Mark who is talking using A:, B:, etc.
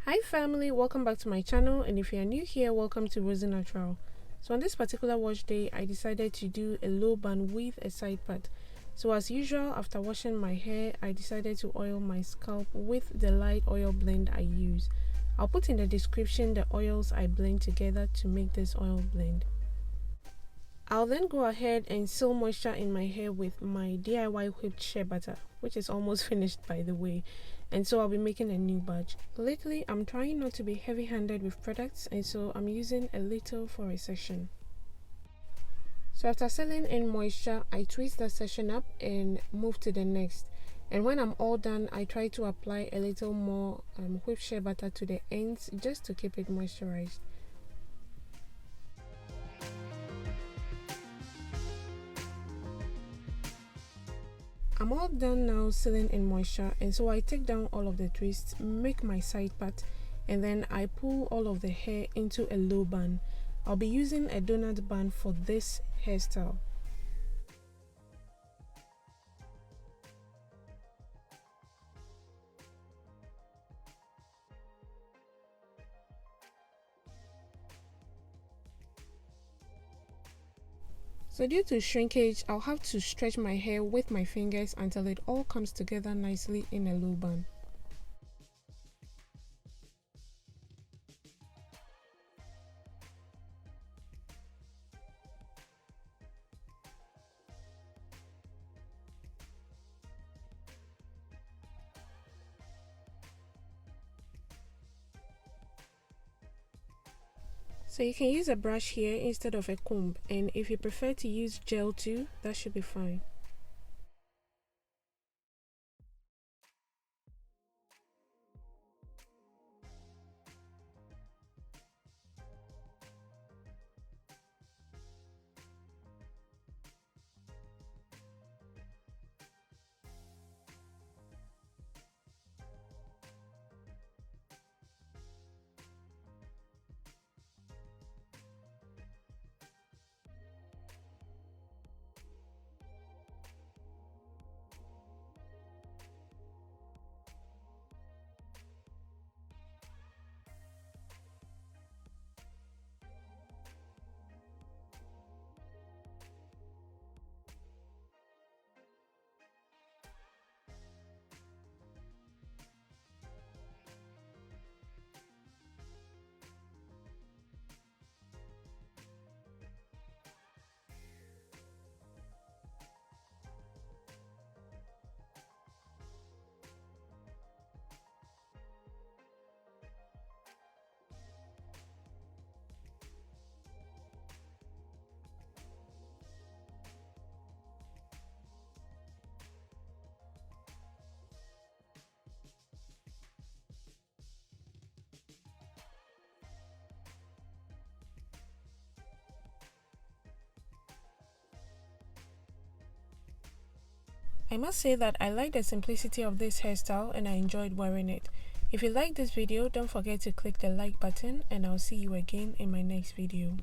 A: Hi family, welcome back to my channel, and if you are new here, welcome to Rosie Natural. So on this particular wash day, I decided to do a low bun with a side part. So as usual, after washing my hair, I decided to oil my scalp with the light oil blend I use. I'll put in the description the oils I blend together to make this oil blend. I'll then go ahead and seal moisture in my hair with my DIY Whipped Shea butter, which is almost finished by the way, and so I'll be making a new batch. Lately, I'm trying not to be heavy-handed with products, and so I'm using a little for a session. So after sealing in moisture, I twist that section up and move to the next. And when I'm all done, I try to apply a little more Whipped Shea butter to the ends just to keep it moisturized. I'm all done now sealing in moisture, and so I take down all of the twists, make my side part, and then I pull all of the hair into a low bun. I'll be using a donut bun for this hairstyle. So due to shrinkage, I'll have to stretch my hair with my fingers until it all comes together nicely in a low bun. So you can use a brush here instead of a comb, and if you prefer to use gel too, that should be fine. I must say that I like the simplicity of this hairstyle and I enjoyed wearing it. If you like this video, don't forget to click the like button, and I'll see you again in my next video.